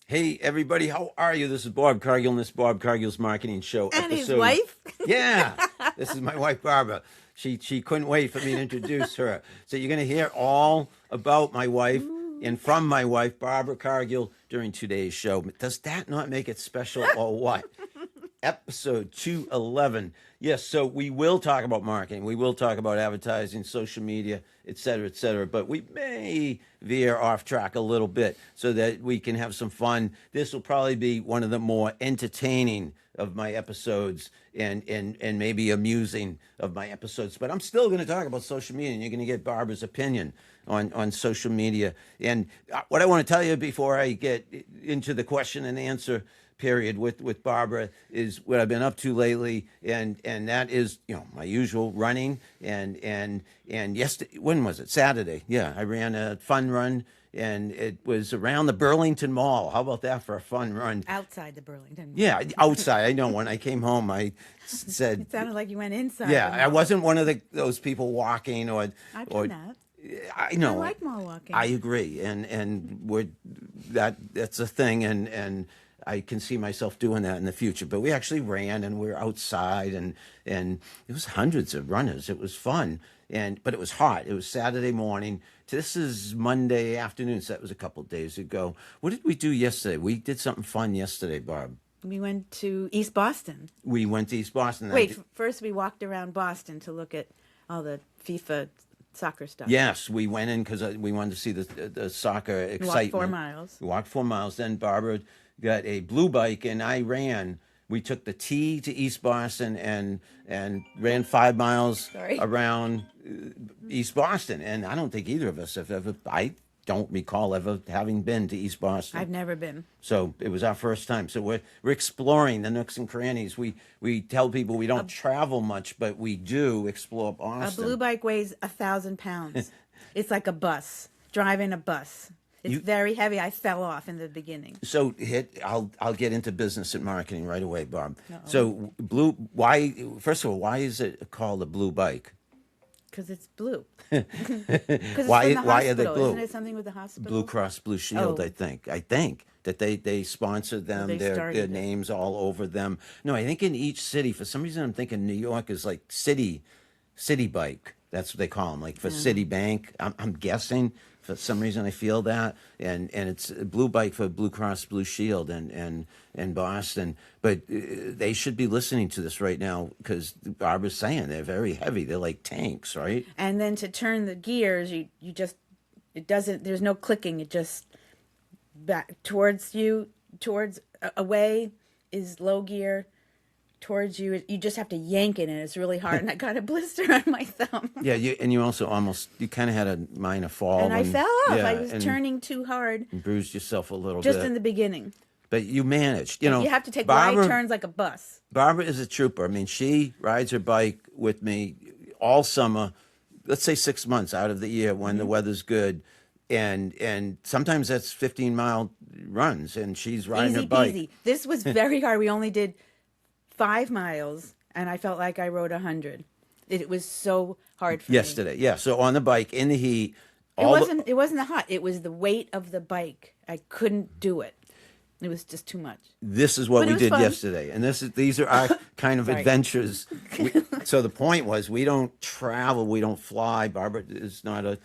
Hey everybody, how are you? This is Bob Cargill, and this is Bob Cargill's Marketing Show And his episode. wife? Yeah, this is my wife Barbara. She couldn't wait for me to introduce her. So you're going to hear all about my wife and from my wife Barbara Cargill during today's show. Does that not make it special or what? Episode 211. Yes, so we will talk about marketing. We will talk about advertising, social media, et cetera, et cetera. But we may veer off track a little bit so that we can have some fun. This will probably be one of the more entertaining of my episodes and maybe amusing of my episodes. But I'm still going to talk about social media, and you're going to get Barbara's opinion on social media. And what I want to tell you before I get into the question and answer period with Barbara is what I've been up to lately, and that is my usual running and yesterday, when was it? Saturday. Yeah, I ran a fun run, and it was around the Burlington Mall. How about that for a fun run? Outside the Burlington. Yeah, outside. I know. When I came home, I said, It sounded like you went inside. yeah, the I mall. wasn't one of those people walking or I've or done that. I know. I like mall walking. I agree, and we're that's a thing, and I can see myself doing that in the future. But we actually ran, and we were outside, and it was hundreds of runners. It was fun, but it was hot. It was Saturday morning. This is Monday afternoon, so that was a couple of days ago. What did we do yesterday? We did something fun yesterday, Barb. We went to East Boston. We went to East Boston. Wait, first we walked around Boston to look at all the FIFA soccer stuff. Yes, we went in because we wanted to see the soccer excitement. Walked 4 miles. We walked 4 miles. Then Barbara got a blue bike, and I ran. We took the T to East Boston and ran 5 miles around East Boston. And I don't think either of us have ever. I don't recall ever having been to East Boston. I've never been. So it was our first time. So we're exploring the nooks and crannies. We tell people we don't travel much, but we do explore Boston. A blue bike weighs 1,000 pounds. It's like a bus, driving a bus. It's very heavy. I fell off in the beginning. So I'll get into business and marketing right away, Barb. So why? First of all, why is it called a blue bike? Because it's blue. Why are they blue? Isn't it something with the hospital? Blue Cross Blue Shield, I think. I think that they sponsored them. They their started it. names all over them. No, I think in each city, for some reason, I'm thinking New York is like city bike. That's what they call them, like for Citibank. I'm guessing. For some reason, I feel that, and it's a blue bike for Blue Cross Blue Shield and Boston. But they should be listening to this right now because Barbara's saying they're very heavy. They're like tanks, right? And then to turn the gears, you just, it doesn't, there's no clicking. It just back towards away is low gear. Towards you, you just have to yank it, and it's really hard. And I got a blister on my thumb. Yeah, you also you kind of had a minor fall. And I fell off. Yeah, I was turning too hard. And bruised yourself a little just bit. in the beginning. But you managed. You have to take wide turns like a bus. Barbara is a trooper. I mean, she rides her bike with me all summer, let's say 6 months out of the year when the weather's good. And sometimes that's 15-mile runs, and she's riding her bike. Easy peasy. This was very hard. We only did 5 miles, and I felt like I rode 100. It was so hard for me. Yesterday, yeah. So on the bike in the heat. It wasn't the hot. It was the weight of the bike. I couldn't do it. It was just too much. This is what But it we was did fun. yesterday, and these are our kind of adventures. So the point was, we don't travel, we don't fly. Barbara is not a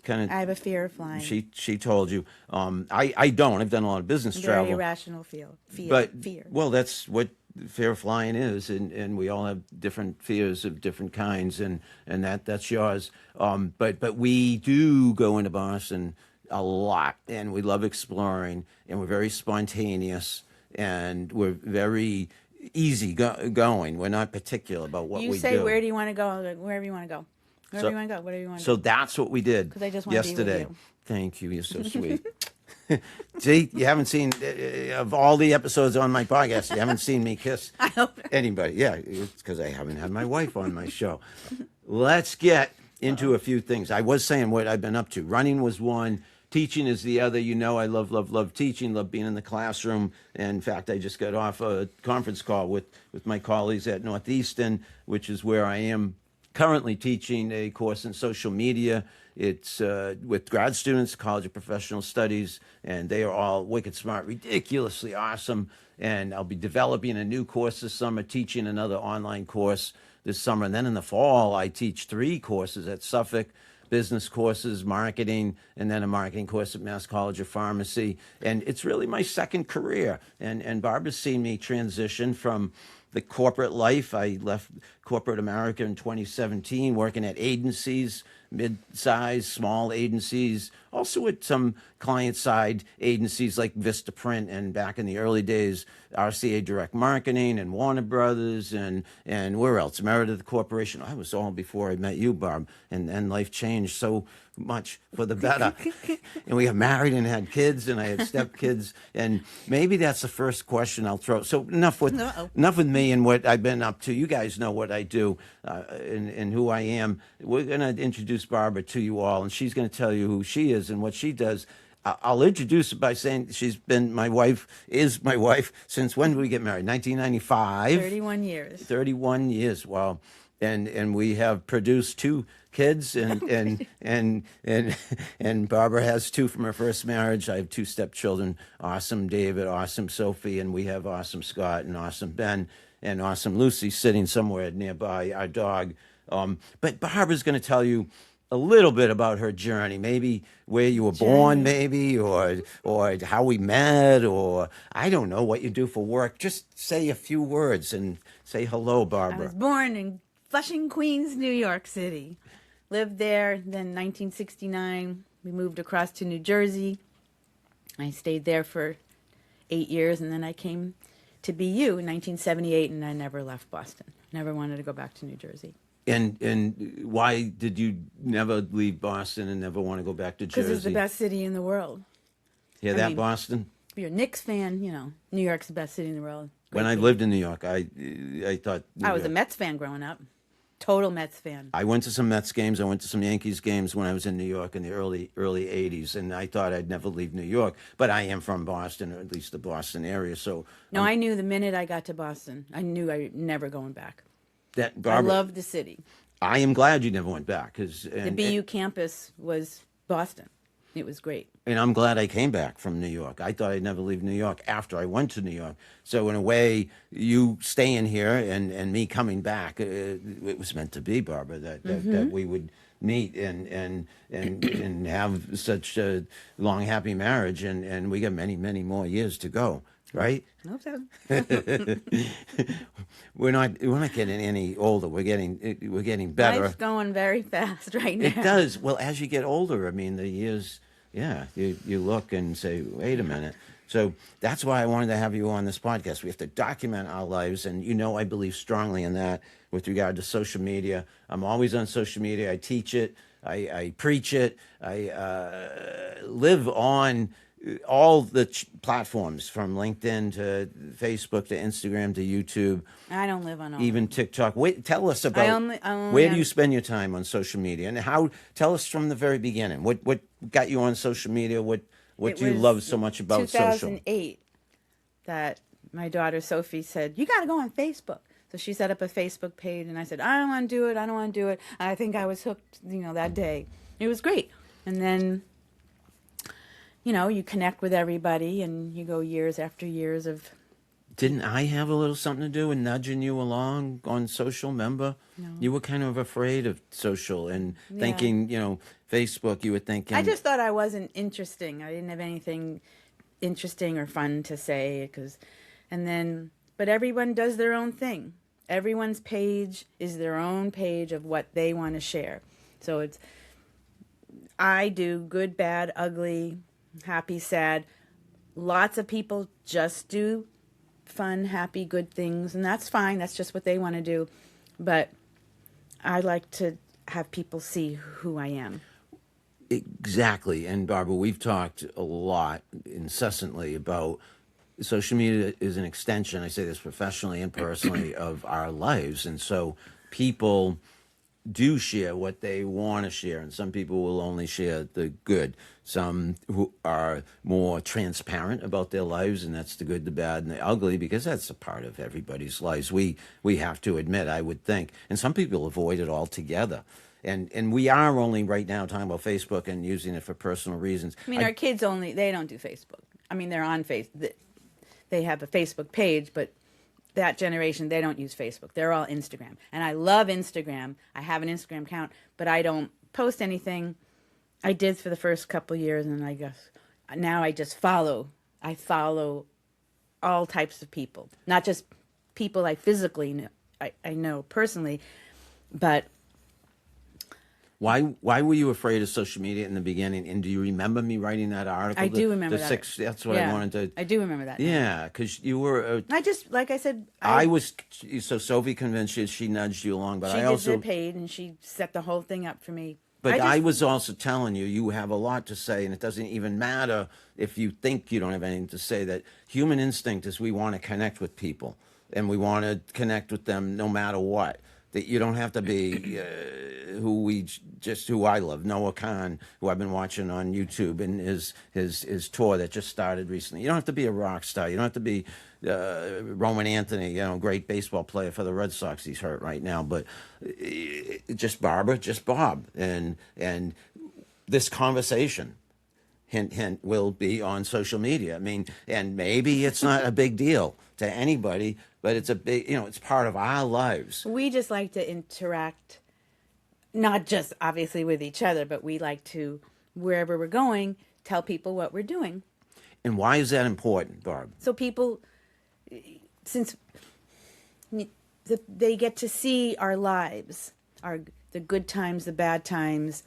kind of. I have a fear of flying. She told you. I don't. I've done a lot of business Very travel. irrational fear. Well, that's what fear of flying is, and we all have different fears of different kinds, and that's yours. But we do go into Boston a lot, and we love exploring, and we're very spontaneous, and we're very easy going. We're not particular about what we do. You say, where do you want to go? I'm like, wherever you want to go. Wherever you want to go. Whatever you want to So do. that's what we did 'Cause I just want to be with yesterday. you. Thank you. You're so sweet. See, you haven't seen of all the episodes on my podcast. You haven't seen me kiss I hope. anybody. Yeah, it's because I haven't had my wife on my show. Let's get into a few things. I was saying what I've been up to. Running was one. Teaching is the other. You know, I love teaching, love being in the classroom. And in fact, I just got off a conference call with my colleagues at Northeastern, which is where I am currently teaching a course in social media. It's with grad students, College of Professional Studies, and they are all wicked smart, ridiculously awesome. And I'll be developing a new course this summer, teaching another online course this summer. And then in the fall, I teach 3 courses at Suffolk, business courses, marketing, and then a marketing course at Mass College of Pharmacy. And it's really my second career. And Barbara's seen me transition from the corporate life. I left corporate America in 2017, working at agencies, mid-sized, small agencies, also with some client-side agencies like Vistaprint, and back in the early days, RCA Direct Marketing and Warner Brothers, and where else? Meredith Corporation. I was all before I met you, Barb, and life changed so much for the better. And we got married and had kids, and I had stepkids, and maybe that's the first question I'll throw. So enough with me and what I've been up to. You guys know what I do and who I am. We're going to introduce Barbara to you all, and she's going to tell you who she is and what she does. I'll introduce her by saying she's been my wife, is my wife since when did we get married? 1995. 31 years. 31 years. Wow. And we have produced 2 kids, and Barbara has 2 from her first marriage. I have 2 stepchildren, awesome David, awesome Sophie, and we have awesome Scott and awesome Ben and awesome Lucy sitting somewhere nearby, our dog. But Barbara's going to tell you a little bit about her journey, maybe where you were born, maybe, or how we met, or I don't know what you do for work. Just say a few words and say hello, Barbara. I was born in Flushing, Queens, New York City. Lived there. Then 1969, we moved across to New Jersey. I stayed there for 8 years, and then I came to BU in 1978, and I never left Boston. Never wanted to go back to New Jersey. And why did you never leave Boston and never want to go back to Jersey? Because it's the best city in the world. Hear that, Boston? If you're a Knicks fan, you know, New York's the best city in the world. When I lived in New York, I thought... I was a Mets fan growing up. Total Mets fan. I went to some Mets games. I went to some Yankees games when I was in New York in the early 80s, and I thought I'd never leave New York. But I am from Boston, or at least the Boston area. So no, I knew the minute I got to Boston, I knew I never going back. That Barbara, I love the city. I am glad you never went back. The BU campus was Boston. It was great. And I'm glad I came back from New York. I thought I'd never leave New York after I went to New York. So in a way, you staying here and me coming back, it was meant to be, Barbara, that we would meet and have such a long, happy marriage. And we got many, many more years to go. Right? I hope so. We're not getting any older. We're getting better. Life's going very fast right now. It does. Well, as you get older, I mean, the years, you look and say, wait a minute. So that's why I wanted to have you on this podcast. We have to document our lives, and I believe strongly in that with regard to social media. I'm always on social media. I teach it. I preach it. I live on all the platforms, from LinkedIn to Facebook to Instagram to YouTube. I don't live on all. Even TikTok. Wait, tell us about where do you spend your time on social media, and how? Tell us from the very beginning. What got you on social media? What do you love so much about social? 2008, that my daughter Sophie said, "You got to go on Facebook." So she set up a Facebook page, and I said, "I don't want to do it. I don't want to do it." I think I was hooked. That day it was great, and then. You connect with everybody, and you go years after years of... Didn't I have a little something to do with nudging you along on social, remember? No. You were kind of afraid of social and thinking, Facebook, you were thinking... I just thought I wasn't interesting. I didn't have anything interesting or fun to say. But everyone does their own thing. Everyone's page is their own page of what they want to share. So I do good, bad, ugly... happy, sad. Lots of people just do fun, happy, good things, and that's fine. That's just what they want to do. But I like to have people see who I am. Exactly. And Barbara, we've talked a lot incessantly about social media is an extension, I say this professionally and personally, of our lives. And so people do share what they want to share, and some people will only share the good. Some who are more transparent about their lives, and that's the good, the bad, and the ugly, because that's a part of everybody's lives. We have to admit, I would think, and some people avoid it altogether. And we are only right now talking about Facebook and using it for personal reasons. I mean, our kids they don't do Facebook. I mean, they're on Facebook. They have a Facebook page, but that generation, they don't use Facebook. They're all Instagram. And I love Instagram. I have an Instagram account, but I don't post anything. I did for the first couple of years, and I guess now I just follow. I follow all types of people, not just people I physically know, I know personally, but why were you afraid of social media in the beginning? And do you remember me writing that article? I do remember that. That's what I wanted to. I do remember that. Yeah, because you were. I just, like I said, I was. So Sophie convinced you. She nudged you along, but she I also did the paid, and she set the whole thing up for me. But I was also telling you, you have a lot to say, and it doesn't even matter if you think you don't have anything to say. That human instinct is we want to connect with people, and we want to connect with them no matter what. That you don't have to be who I love, Noah Khan, who I've been watching on YouTube, and his tour that just started recently. You don't have to be a rock star. You don't have to be Roman Anthony, great baseball player for the Red Sox. He's hurt right now, but just Barbara, just Bob, and this conversation. Hint, hint, will be on social media. I mean, and maybe it's not a big deal to anybody, but it's a big, it's part of our lives. We just like to interact, not just obviously with each other, but we like to, wherever we're going, tell people what we're doing. And why is that important, Barb? So people, since they get to see our lives, the good times, the bad times,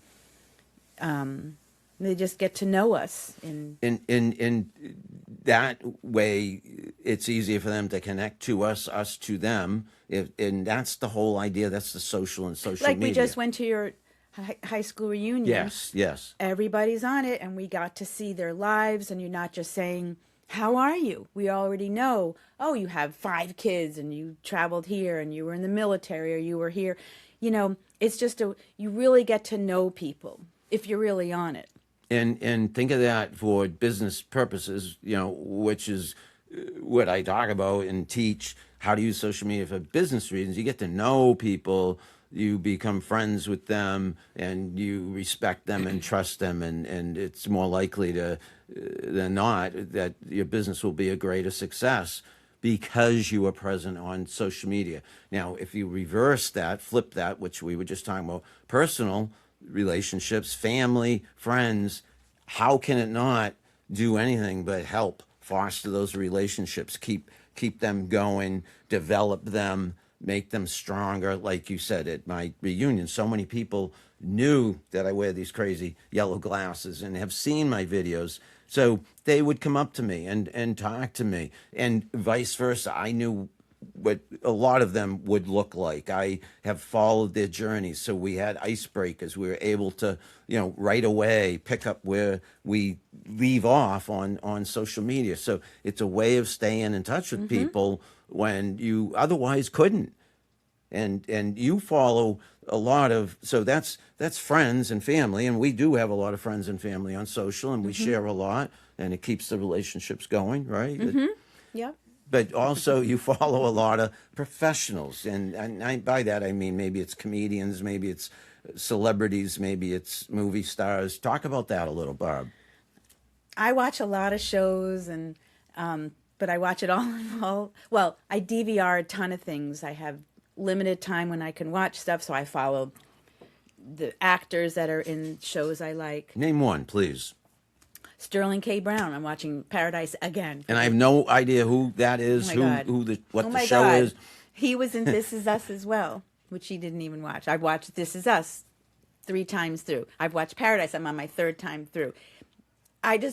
they just get to know us. In that way, it's easier for them to connect to us to them. And that's the whole idea. That's the social and social media. Like we just went to your high school reunion. Yes. Everybody's on it, and we got to see their lives, and you're not just saying, how are you? We already know, oh, you have 5 kids, and you traveled here, and you were in the military, or you were here. It's just you really get to know people if you're really on it. And think of that for business purposes, which is what I talk about and teach, how to use social media for business reasons. You get to know people, you become friends with them, and you respect them and trust them, and it's more likely than not that your business will be a greater success because you are present on social media. Now, if you reverse that, flip that, which we were just talking about, personal relationships, family, friends, how can it not do anything but help foster those relationships, keep them going, develop them, make them stronger? Like you said at my reunion, so many people knew that I wear these crazy yellow glasses and have seen my videos, so they would come up to me and talk to me, and vice versa. I knew what a lot of them would look like. I have followed their journeys, so we had icebreakers. We were able to, right away pick up where we leave off on social media. So it's a way of staying in touch with people when you otherwise couldn't. And you follow a lot of, so that's friends and family, and we do have a lot of friends and family on social, and we share a lot, and it keeps the relationships going, right? Yeah. But also you follow a lot of professionals, and by that I mean maybe it's comedians, maybe it's celebrities, maybe it's movie stars. Talk about that a little, Barb. I watch a lot of shows, and but I watch it all. Well, I DVR a ton of things. I have limited time when I can watch stuff, so I follow the actors that are in shows I like. Name one, please. Sterling K. Brown. I'm watching Paradise again. And I have no idea who that is, what the show is. He was in This Is Us as well, which he didn't even watch. I've watched This Is Us 3 times through. I've watched Paradise. I'm on my 3rd time through.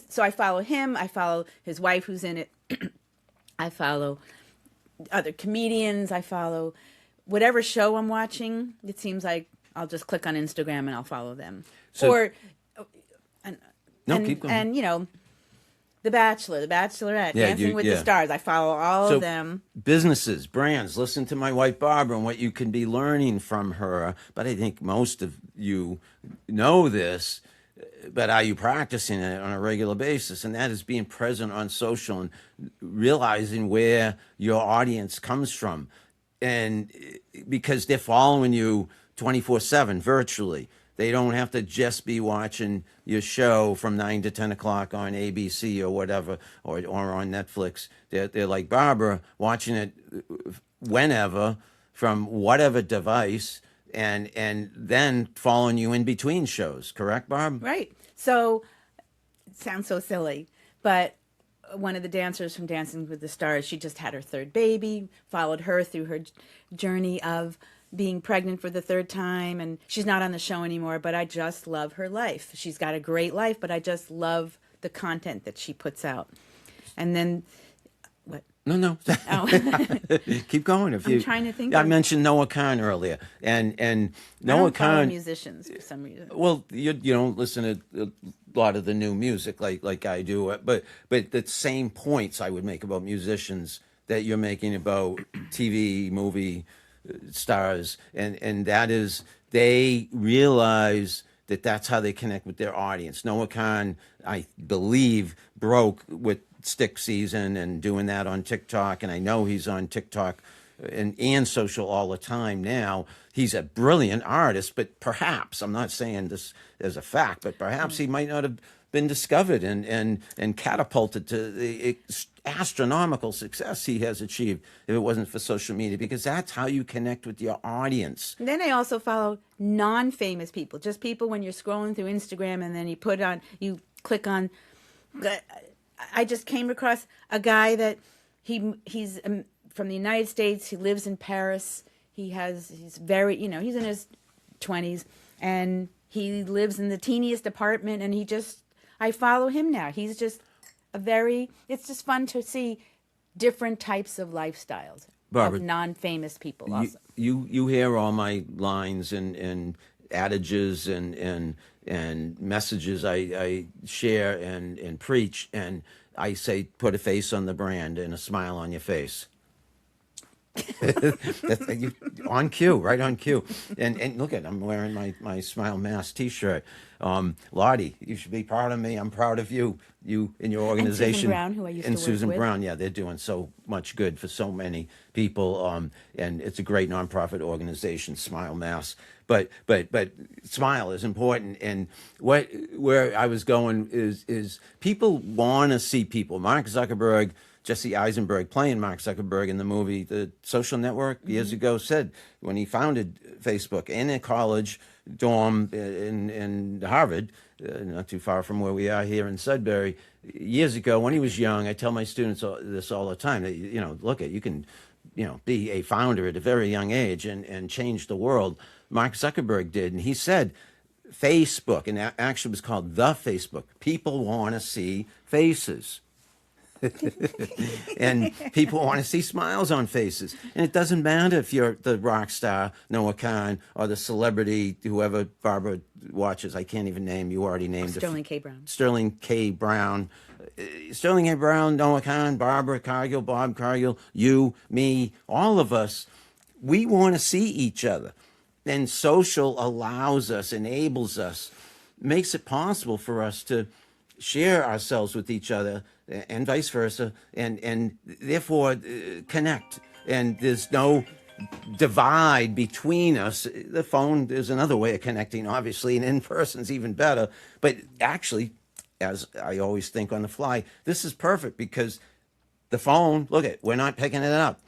So I follow him. I follow his wife who's in it. I follow other comedians. I follow whatever show I'm watching. It seems like I'll just click on Instagram and I'll follow them. So, keep going. And The Bachelor, The Bachelorette, Yeah, Dancing with the yeah. Stars. I follow all So of them. businesses, brands, listen to my wife Barbara and what you can be learning from her. But I think most of you know this, but are you practicing it on a regular basis? And that is being present on social and realizing where your audience comes from. And because they're following you 24/7 virtually. They don't have to just be watching your show from 9 to 10 o'clock on ABC or whatever, or on Netflix. They're like Barbara, watching it whenever from whatever device, and then following you in between shows. Correct, Barb? Right. So it sounds so silly, but one of the dancers from Dancing with the Stars, she just had her third baby, followed her through her journey of being pregnant for the third time, and she's not on the show anymore, but I just love her life. She's got a great life, but I just love the content that she puts out. And then what? No. Oh. Keep going. If I'm trying to think I of- mentioned Noah Khan earlier, and I Noah don't follow Khan. musicians for some reason. Well, you don't listen to a lot of the new music like I do, but the same points I would make about musicians that you're making about TV, movie stars, and that is they realize that that's how they connect with their audience. Noah Khan, I believe, broke with Stick Season and doing that on TikTok, and I know he's on TikTok and social all the time now. He's a brilliant artist, but perhaps, I'm not saying this as a fact, but perhaps he might not have been discovered and catapulted to the astronomical success he has achieved if it wasn't for social media, because that's how you connect with your audience. And then I also follow non-famous people, just people when you're scrolling through Instagram and then you click on. I just came across a guy that he's from the United States. He lives in Paris. He's very, he's in his 20s and he lives in the teeniest apartment, and I follow him now. He's just it's just fun to see different types of lifestyles Barbara, of non-famous people also. You hear all my lines and adages and messages I share and preach, and I say put a face on the brand and a smile on your face. On cue, right on cue. And look I'm wearing my Smile Mask T-shirt. Lottie, you should be proud of me. I'm proud of you. You and your organization. And Susan Brown, who I used to work Susan with. Brown, yeah, they're doing so much good for so many people. And it's a great nonprofit organization, Smile Mask. But smile is important. And where I was going is people want to see people. Mark Zuckerberg, Jesse Eisenberg, playing Mark Zuckerberg in the movie The Social Network years ago, said when he founded Facebook in a college dorm in Harvard, not too far from where we are here in Sudbury, years ago when he was young, I tell my students this all the time, that, you can, be a founder at a very young age and change the world. Mark Zuckerberg did, and he said, Facebook, and actually it was called The Facebook, people want to see faces. And people want to see smiles on faces. And it doesn't matter if you're the rock star, Noah Khan, or the celebrity, whoever Barbara watches. I can't even name. You already named Sterling K. Brown. Sterling K. Brown. Sterling K. Brown, Noah Khan, Barbara Cargill, Bob Cargill, you, me, all of us. We want to see each other. And social allows us, enables us, makes it possible for us to share ourselves with each other and vice versa, and therefore connect. And there's no divide between us. The phone is another way of connecting, obviously, and in person's even better. But actually, as I always think on the fly, this is perfect because the phone, we're not picking it up.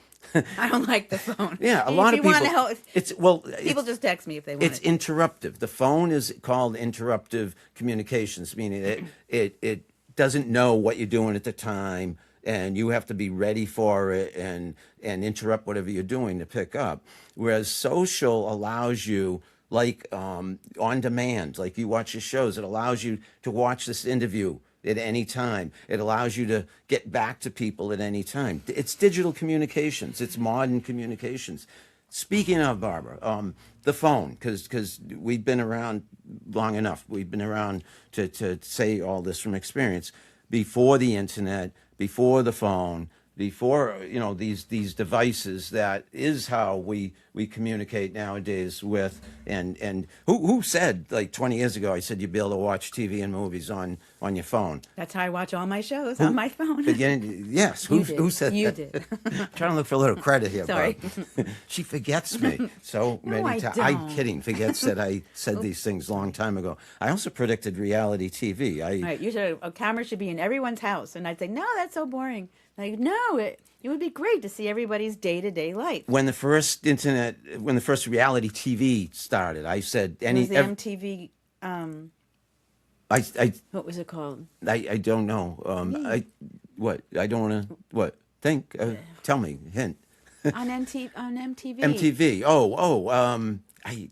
I don't like the phone. Yeah, a lot of people. Want to help, people just text me if they want. It's interruptive. The phone is called interruptive communications, meaning it doesn't know what you're doing at the time, and you have to be ready for it and interrupt whatever you're doing to pick up. Whereas social allows you, like on demand, like you watch your shows, it allows you to watch this interview at any time. It allows you to get back to people at any time. It's digital communications. It's modern communications. Speaking of, Barbara, the phone, because we've been around long enough. We've been around to say all this from experience. before the internet, before the phone, before these devices. That is how we communicate nowadays with. And who said, like 20 years ago, I said you'd be able to watch TV and movies on your phone. That's how I watch all my shows on my phone. Yes, You did. who said You that? did. I'm trying to look for a little credit here, Sorry. Bob. She forgets me so No, many I times. don't. I'm kidding. Forgets that I said these things a long time ago. I also predicted reality TV. Right, you said a camera should be in everyone's house, and I'd say, no, that's so boring. Like, no, it would be great to see everybody's day-to-day life. When the first reality TV started, I said It was the MTV. I What was it called? I don't know. I don't want to think. Tell me, hint. On MTV. MTV.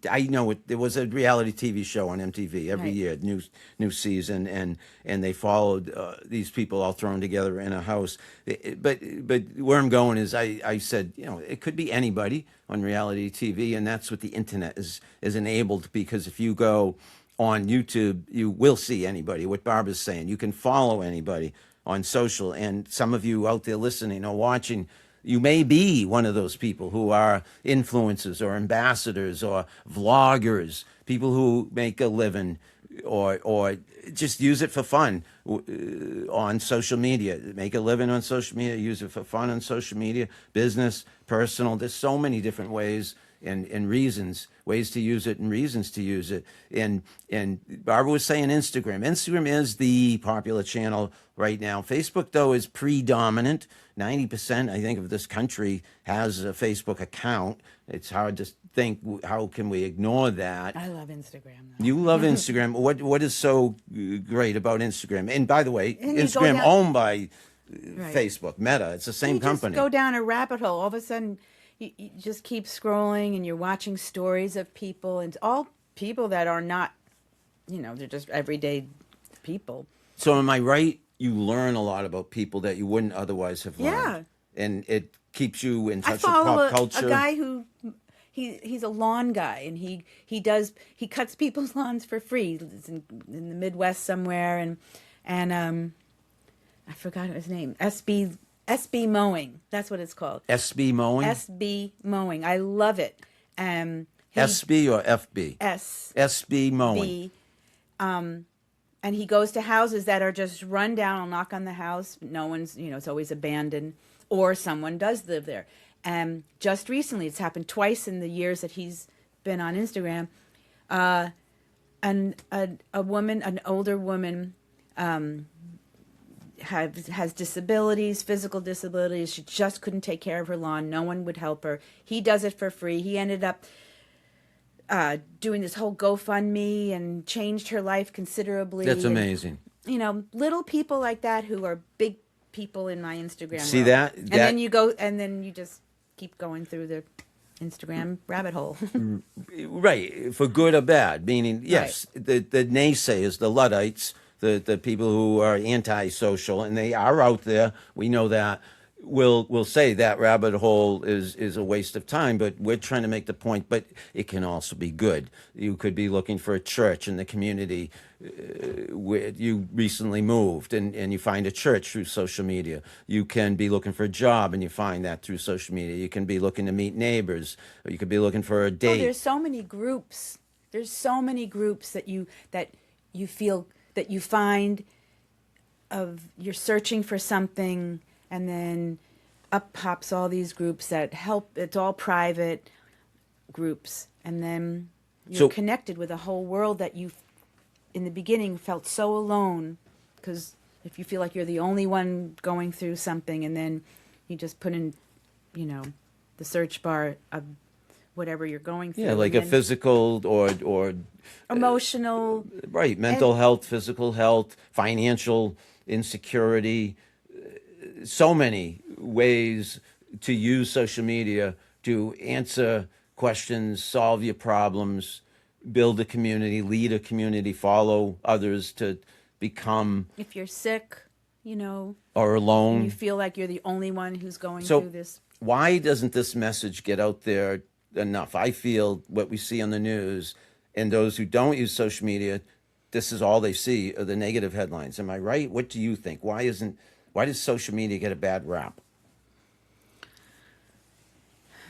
I know it. There was a reality TV show on MTV every Right. year, new season, and they followed these people all thrown together in a house. But where I'm going is, I said, it could be anybody on reality TV, and that's what the internet is enabled. Because if you go on YouTube, you will see anybody. What Barbara's saying, you can follow anybody on social, and some of you out there listening or watching, you may be one of those people who are influencers or ambassadors or vloggers, people who make a living or just use it for fun on social media. Make a living on social media, use it for fun on social media, business, personal. There's so many different ways and reasons, ways to use it and reasons to use it. And Barbara was saying Instagram. Instagram is the popular channel right now. Facebook, though, is predominant. 90%, I think, of this country has a Facebook account. It's hard to think, how can we ignore that? I love Instagram, though. You love Instagram. What is so great about Instagram? And by the way, And you go Instagram down- owned by Right. Facebook, Meta. It's the same You company. just go down a rabbit hole. All of a sudden, you just keep scrolling, and you're watching stories of people, and all people that are not, they're just everyday people. So am I right? You learn a lot about people that you wouldn't otherwise have learned. Yeah. And it keeps you in I touch with follow pop a culture. guy who he's a lawn guy, and he cuts people's lawns for free. It's in the Midwest somewhere, and I forgot his name. SB Mowing. That's what it's called. SB Mowing? SB Mowing. I love it. SB or FB? SB Mowing. And he goes to houses that are just run down. I'll knock on the house. No one's, it's always abandoned, or someone does live there. And just recently, it's happened twice in the years that he's been on Instagram. And a woman, an older woman, has disabilities, physical disabilities. She just couldn't take care of her lawn. No one would help her. He does it for free. He ended up doing this whole GoFundMe and changed her life considerably. That's amazing. Little people like that who are big people in my Instagram. See world. that? And then you go, and then you just keep going through the Instagram rabbit hole. Right, for good or bad. Meaning, yes, the naysayers, the Luddites, the people who are antisocial, and they are out there. We know that. Will say that rabbit hole is a waste of time, but we're trying to make the point. But it can also be good. You could be looking for a church in the community where you recently moved, and you find a church through social media. You can be looking for a job, and you find that through social media. You can be looking to meet neighbors, or you could be looking for a date. There's so many groups. There's so many groups that you feel that you find of you're searching for something. And then up pops all these groups that help. It's all private groups. And then you're connected with a whole world that you, in the beginning, felt so alone. Because if you feel like you're the only one going through something, and then you just put in, the search bar of whatever you're going through. Yeah, like a physical or emotional. Right, mental health, physical health, financial insecurity. So many ways to use social media to answer questions, solve your problems, build a community, lead a community, follow others to become. If you're sick, or alone, and you feel like you're the only one who's going through this. Why doesn't this message get out there enough? I feel what we see on the news, and those who don't use social media this is all they see are the negative headlines. Am I right? What do you think? Why does social media get a bad rap?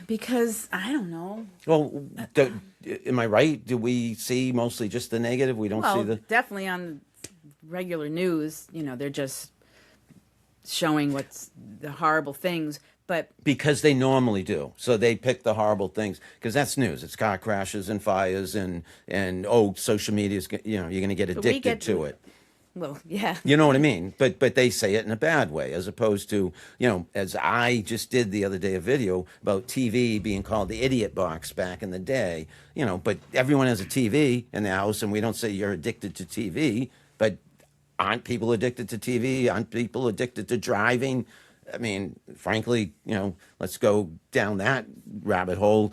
Because I don't know. Well, am I right? Do we see mostly just the negative? We don't see Well, the. definitely on regular news, they're just showing what's the horrible things. But Because they normally do. So they pick the horrible things because that's news. It's car crashes and fires and social media is, you're going to get addicted to it. well, yeah. You know what I mean? But they say it in a bad way, as opposed to, as I just did the other day, a video about TV being called the idiot box back in the day. But everyone has a TV in the house, and we don't say you're addicted to TV. But aren't people addicted to TV? Aren't people addicted to driving? I mean, frankly, let's go down that rabbit hole.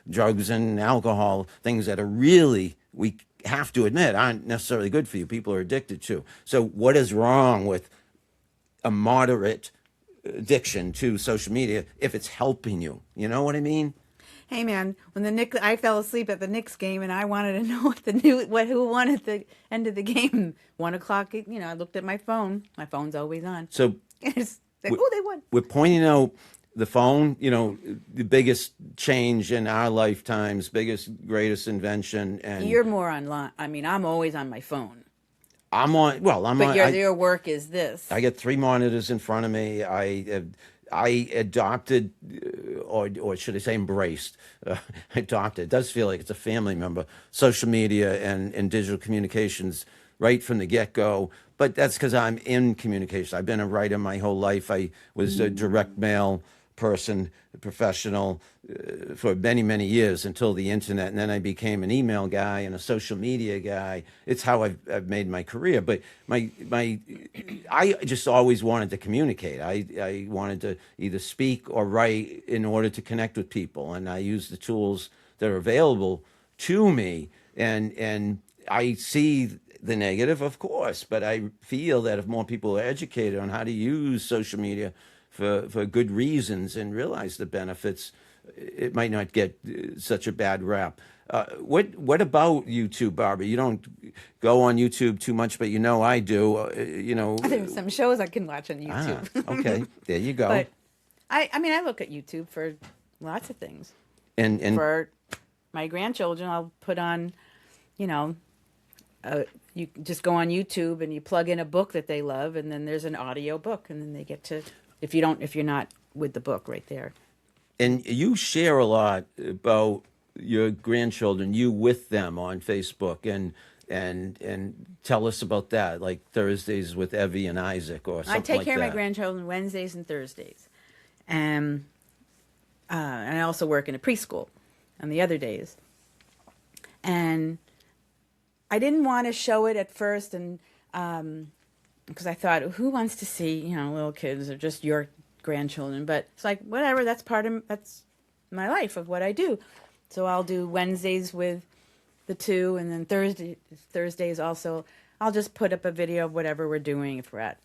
Drugs and alcohol, things that are really, we have to admit, aren't necessarily good for you. People are addicted to. So what is wrong with a moderate addiction to social media if it's helping you? You know what I mean? Hey man, when I fell asleep at the Knicks game and I wanted to know who won at the end of the game. 1:00. I looked at my phone. My phone's always on. So It's like, oh, they won. we're pointing out the phone, the biggest change in our lifetimes, greatest invention. And You're more online. I mean, I'm always on my phone. I'm on, well, I'm But on. your work is this. I get 3 monitors in front of me. I adopted, or should I say embraced, adopted. It does feel like it's a family member, social media and digital communications right from the get-go. But that's because I'm in communication. I've been a writer my whole life. I was a direct mail person, professional for many, many years until the internet. And then I became an email guy and a social media guy. It's how I've made my career. But I just always wanted to communicate. I wanted to either speak or write in order to connect with people. And I use the tools that are available to me. And I see the negative, of course, but I feel that if more people are educated on how to use social media for good reasons and realize the benefits, it might not get such a bad rap. What about YouTube, Barbara? You don't go on YouTube too much, but I do. There's some shows I can watch on YouTube. Okay, there you go. But I mean, I look at YouTube for lots of things. And For my grandchildren, I'll put on, you just go on YouTube and you plug in a book that they love, and then there's an audio book, and then they get to, if you're not with the book right there. And you share a lot about your grandchildren, you with them on Facebook, and tell us about that, like Thursdays with Evie and Isaac or something like that. I take care of my grandchildren Wednesdays and Thursdays, and I also work in a preschool on the other days. And I didn't want to show it at first, and because I thought, who wants to see little kids or just your grandchildren? But it's like, whatever, that's my life of what I do. So I'll do Wednesdays with the two, and then Thursdays also I'll just put up a video of whatever we're doing if we're at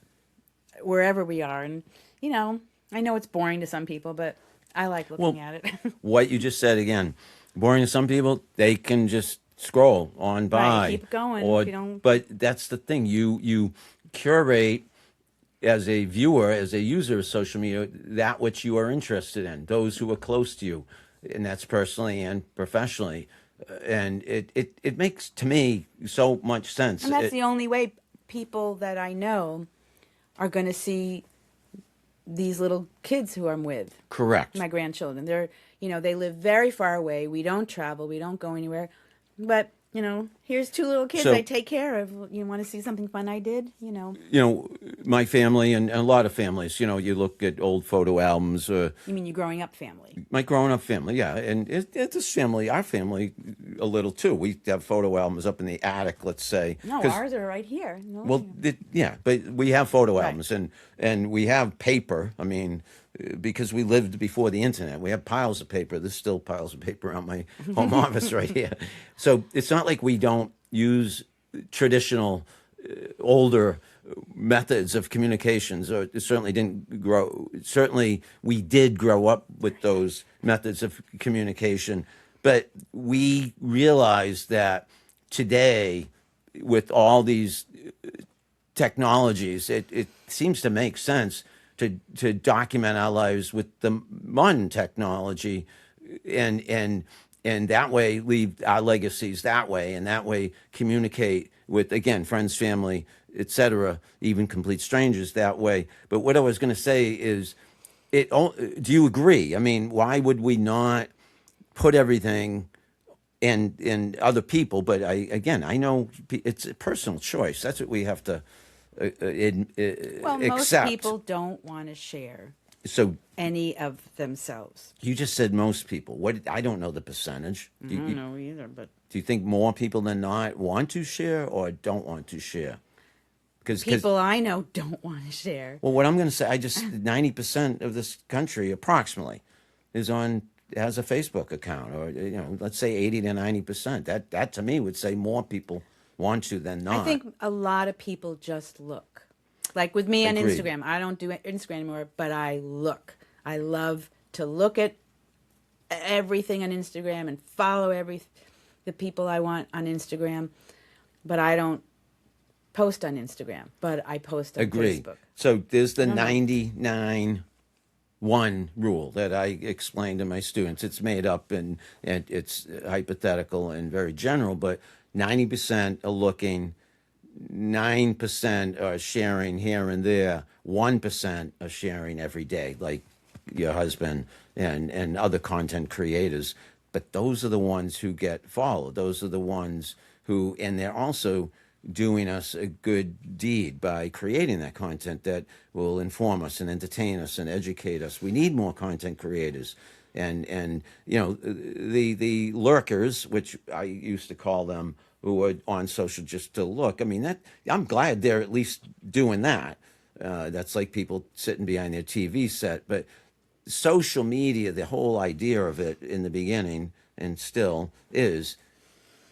wherever we are. And I know it's boring to some people, but I like looking at it. What you just said again, boring to some people, they can just scroll on by. Right, keep going if you don't. But that's the thing, you curate as a viewer, as a user of social media, that which you are interested in, those who are close to you, and that's personally and professionally. And it makes, to me, so much sense. And that's the only way people that I know are going to see these little kids who I'm with. Correct. My grandchildren. They're, they live very far away. We don't travel. We don't go anywhere. But, here's two little kids I take care of. You want to see something fun I did? My family and a lot of families, you look at old photo albums. You mean your growing up family? My growing up family, yeah. And it's family, our family, a little too. We have photo albums up in the attic, let's say. No, ours are right here. No, well, yeah, but we have photo albums and we have paper. I mean, because we lived before the internet. We have piles of paper. There's still piles of paper around my home office right here. So it's not like we don't use traditional, older methods of communications, or it certainly didn't grow. Certainly we did grow up with those methods of communication, but we realized that today with all these technologies, it seems to make sense to document our lives with the modern technology, and that way leave our legacies that way, and that way communicate with, again, friends, family, etc., even complete strangers that way. But what I was going to say is, do you agree? I mean, why would we not put everything in other people? But I know it's a personal choice. That's what we have to Well, most accept. people don't want to share So any of themselves. you just said most people. What? I don't know the percentage. I don't know either, but Do you think more people than not want to share or don't want to share? Because people I know don't want to share. well, what I'm going to say, 90% of this country approximately has a Facebook account, or let's say 80 to 90%. That to me would say more people want to than not. I think a lot of people just look. Like with me on Agreed. Instagram, I don't do Instagram anymore, but I look. I love to look at everything on Instagram and follow the people I want on Instagram, but I don't post on Instagram, but I post on Agree. Facebook. So there's the No, no. 99-1 rule that I explain to my students. It's made up and it's hypothetical and very general, but 90% are looking, 9% are sharing here and there, 1% are sharing every day, like your husband and other content creators. But those are the ones who get followed. Those are the ones who, and they're also doing us a good deed by creating that content that will inform us and entertain us and educate us. We need more content creators. And the lurkers, which I used to call them, who are on social just to look. I mean, I'm glad they're at least doing that. That's like people sitting behind their TV set. But social media, the whole idea of it in the beginning and still is,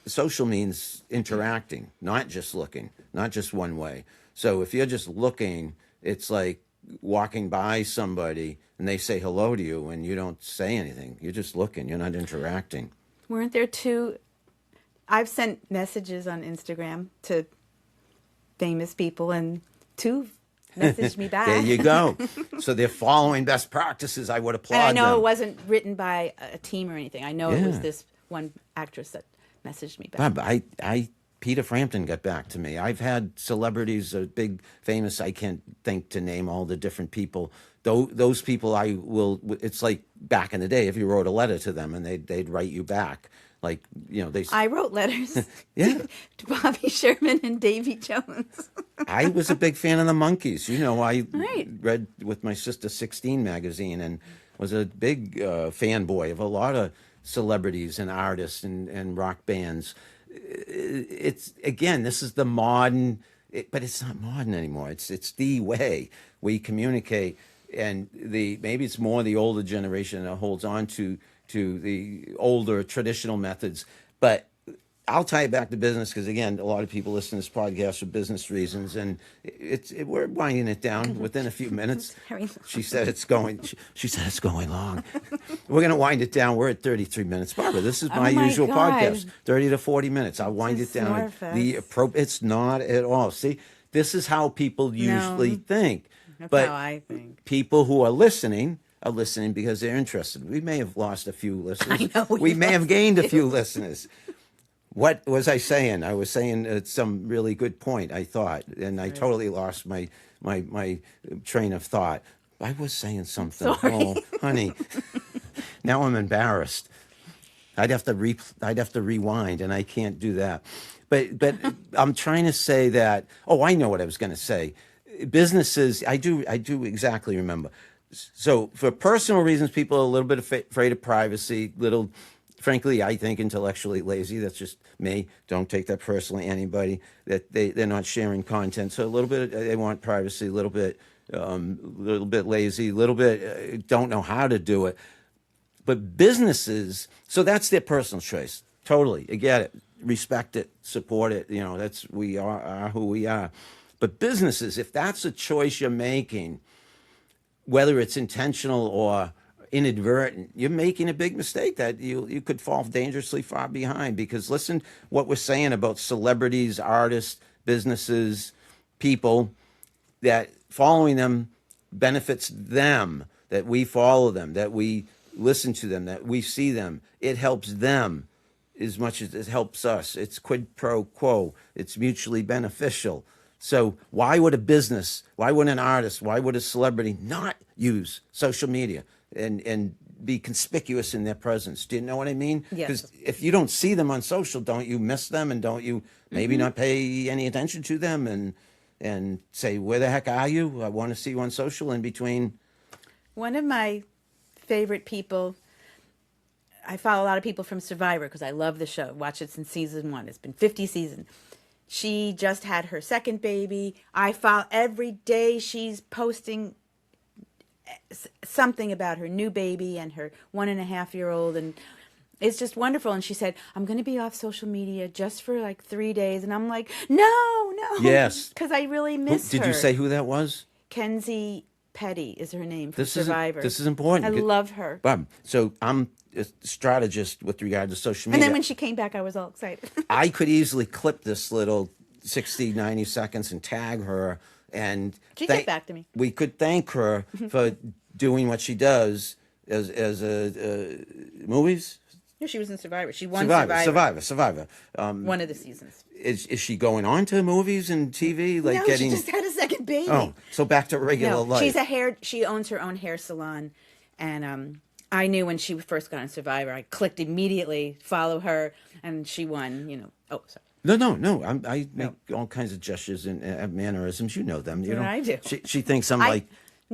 social means interacting, not just looking, not just one way. So if you're just looking, it's like walking by somebody and they say hello to you and you don't say anything. You're just looking. You're not interacting. Weren't there two? I've sent messages on Instagram to famous people, and two messaged me back. There you go. So they're following best practices. I would applaud And I know them. it wasn't written by a team or anything. I know it was Yeah. this one actress that messaged me back. Bob, Peter Frampton got back to me. I've had celebrities, big famous. I can't think to name all the different people. Those people, I will. It's like back in the day, if you wrote a letter to them and they'd write you back. Like they. I wrote letters Yeah. to Bobby Sherman and Davy Jones. I was a big fan of the Monkees. I Right. read with my sister 16 magazine and was a big fanboy of a lot of celebrities and artists and rock bands. It's, again, this is the modern, but it's not modern anymore. It's the way we communicate, and maybe it's more the older generation that holds on to the older traditional methods. But I'll tie it back to business because, again, a lot of people listen to this podcast for business reasons, and we're winding it down within a few minutes. Very long. She said it's going. She said it's going long. We're going to wind it down. We're at 33 minutes. Barbara, this is my my usual God. podcast, 30 to 40 minutes. I'll wind a it down. snore It's not at all. See, this is how people usually think. That's but how I think. people who are listening because they're interested. We may have lost a few listeners. I know, we we may have lost gained a few listeners. What was I saying? I was saying some really good point, I thought, and I totally lost my train of thought. I was saying something. Sorry. Oh, honey, now I'm embarrassed. I'd have to rewind, and I can't do that. But I'm trying to say that. Oh, I know what I was going to say. Businesses, I do exactly remember. So for personal reasons, people are a little bit afraid of privacy, frankly, I think intellectually lazy. That's just me. Don't take that personally, anybody. That they're not sharing content. So a little bit, they want privacy, a little bit lazy, a little bit don't know how to do it. But businesses, so that's their personal choice. Totally. I get it. Respect it. Support it. We are who we are. But businesses, if that's a choice you're making, whether it's intentional or inadvertent, you're making a big mistake that you could fall dangerously far behind. Because listen, what we're saying about celebrities, artists, businesses, people, that following them benefits them, that we follow them, that we listen to them, that we see them. It helps them as much as it helps us. It's quid pro quo. It's mutually beneficial. So why would a business, why would an artist, why would a celebrity not use social media and be conspicuous in their presence? Do you know what I mean? Yes. Because if you don't see them on social, don't you miss them, and don't you maybe not pay any attention to them and say, where the heck are you? I want to see you on social in between. One of my favorite people, I follow a lot of people from Survivor because I love the show. Watch it since season 1. It's been 50 seasons. She just had her second baby. I follow every day. She's posting something about her new baby and her 1.5-year-old, and it's just wonderful. And she said, I'm going to be off social media just for like 3 days. And I'm like, no. Yes. Because I really miss her. Did you say who that was? Kenzie Petty is her name from This Survivor. This is important. I love her. Bob, so I'm a strategist with regard to social And media. then when she came back, I was all excited. I could easily clip this little 60, 90 seconds and tag her. And She'd get back to me. We could thank her for doing what she does as movies. Yeah, she was in Survivor. She won Survivor. One of the seasons. Is she going on to movies and TV? Like No, getting... she just had a second baby. Oh, so back to regular No, life. she owns her own hair salon, and I knew when she first got on Survivor, I clicked immediately, follow her, and she won. Oh, sorry. No. I make all kinds of gestures and mannerisms. You know them. You know. I do. She thinks I'm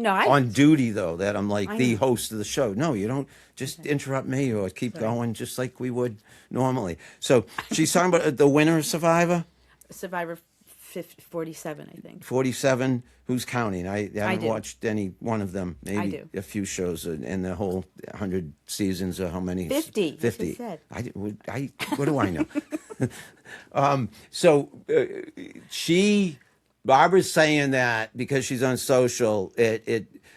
on duty, though, that I'm like the host of the show. No, you don't. Just interrupt me or keep going just like we would normally. So she's talking about the winner of Survivor? Survivor 47, I think. 47. Who's counting? I haven't do. watched any one of them. Maybe I do. a few shows in the whole 100 seasons, or how many? 50. 50. Said. What do I know? Barbara's saying that because she's on social,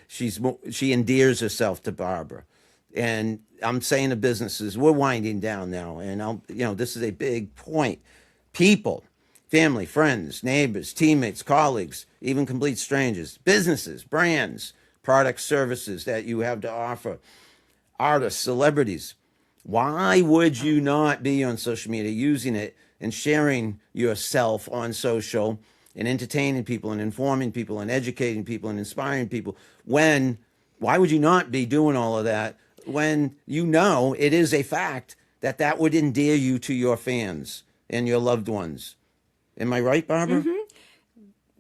she endears herself to Barbara. And I'm saying to businesses, we're winding down now, and this is a big point. People, family, friends, neighbors, teammates, colleagues, even complete strangers, businesses, brands, products, services that you have to offer, artists, celebrities. Why would you not be on social media using it and sharing yourself on social and entertaining people and informing people and educating people and inspiring people? Why would you not be doing all of that when you know it is a fact that would endear you to your fans and your loved ones? Am I right, Barbara? Mm-hmm.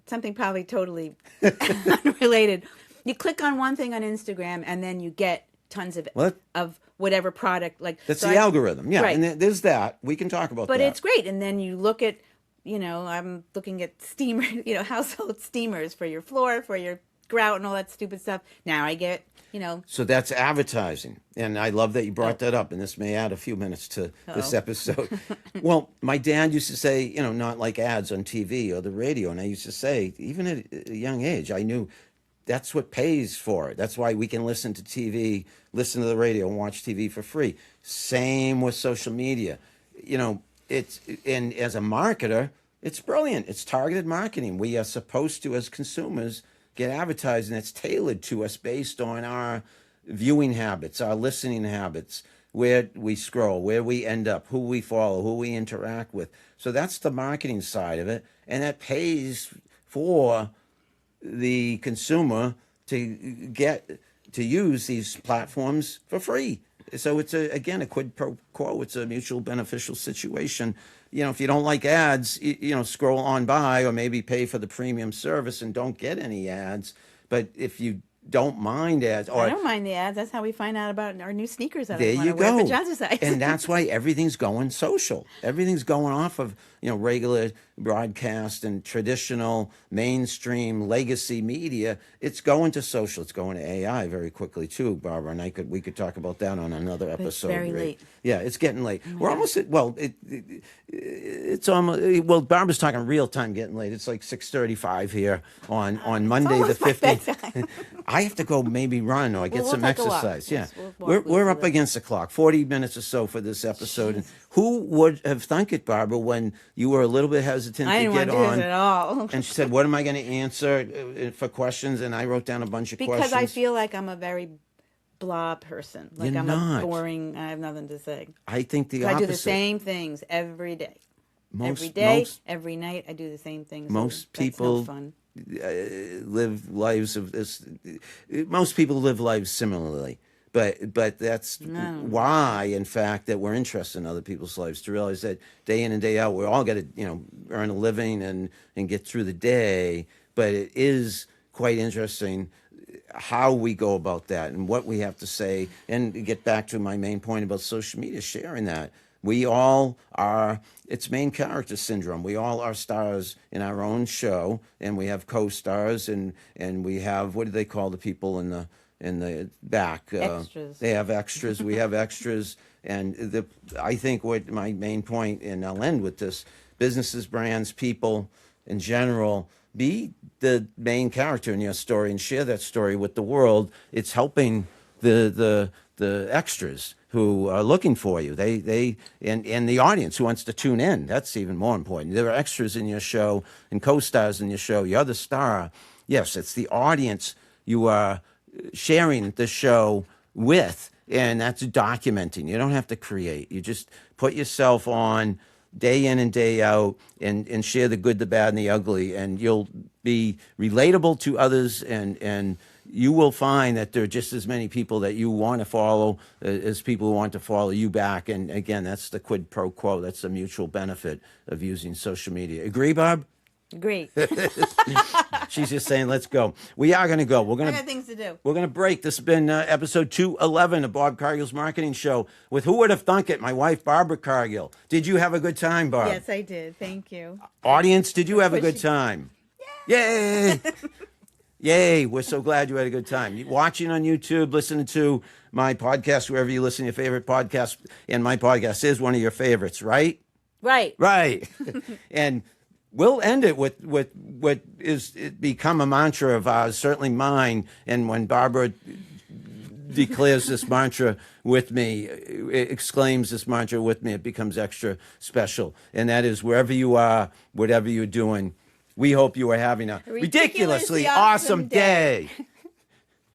Something probably totally unrelated. You click on one thing on Instagram and then you get tons of whatever product. That's the algorithm. Yeah, right. And there's that. We can talk about that. But it's great. And then you look at, I'm looking at steamer, household steamers for your floor, for your grout and all that stupid stuff. Now I get, So that's advertising. And I love that you brought that up. And this may add a few minutes to this episode. Well, my dad used to say, not like ads on TV or the radio. And I used to say, even at a young age, I knew that's what pays for it. That's why we can listen to TV, listen to the radio, and watch TV for free. Same with social media. And as a marketer, it's brilliant. It's targeted marketing. We are supposed to, as consumers, get advertising that's tailored to us based on our viewing habits, our listening habits, where we scroll, where we end up, who we follow, who we interact with. So that's the marketing side of it. And that pays for the consumer to get to use these platforms for free. So it's a quid pro quo. It's a mutual beneficial situation. If you don't like ads, scroll on by or maybe pay for the premium service and don't get any ads. But if you don't mind ads, I don't mind the ads. That's how we find out about our new sneakers that there I want you to wear go. for jazzercise. And that's why everything's going social. Everything's going off of regular broadcast and traditional mainstream legacy media. It's going to social. It's going to AI very quickly too, Barbara. And we could talk about that on another episode. It's very late. Yeah, it's getting late. We're almost at, it's almost, Barbara's talking real time getting late. It's like 6:35 here on Monday the 15th. I have to go maybe run or get We'll some take a walk. exercise. Yeah, We'll walk we're through up that. against the clock. 40 minutes or so for this episode. And who would have thunk it, Barbara, when you were a little bit hesitant I to didn't get want to do on? this at all. And she said, "What am I going to answer for questions?" And I wrote down a bunch of Because questions. I feel like I'm a very blah person. Like You're I'm not. a boring. I have nothing to say. I think the I opposite. do the same things every day. Most, Every day, most, every night, I do the same things. most That's no people fun. live lives of this. Most people live lives similarly, but that's why, in fact, that we're interested in other people's lives, to realize that day in and day out, we're all got to earn a living and get through the day. But it is quite interesting how we go about that and what we have to say, and to get back to my main point about social media, sharing that. We all are, it's main character syndrome. We all are stars in our own show, and we have co-stars, and we have, what do they call the people in the back? Extras. They have extras. We have extras. And I think what my main point, and I'll end with this, businesses, brands, people in general, be the main character in your story and share that story with the world. It's helping the extras who are looking for you. They and the audience who wants to tune in. That's even more important. There are extras in your show and co-stars in your show. You're the star. Yes, it's the audience you are sharing the show with, and that's documenting. You don't have to create. You just put yourself on day in and day out and share the good, the bad, and the ugly, and you'll be relatable to others, and you will find that there are just as many people that you want to follow as people who want to follow you back. And again, that's the quid pro quo. That's the mutual benefit of using social media. Agree, Barb? Great. She's just saying, let's go. We are going to go. I got things to do. We're going to break. This has been episode 211 of Bob Cargill's Marketing Show with Who Would Have Thunk It? My wife, Barbara Cargill. Did you have a good time, Barb? Yes, I did. Thank you. Audience, did you have a good time? Yay! Yay! We're so glad you had a good time. You watching on YouTube, listening to my podcast, wherever you listen to your favorite podcast, and my podcast is one of your favorites, right? Right. Right. And we'll end it with what is it become a mantra of ours, certainly mine. And when Barbara declares this mantra with me, exclaims this mantra with me, it becomes extra special. And that is, wherever you are, whatever you're doing, we hope you are having a ridiculously awesome day.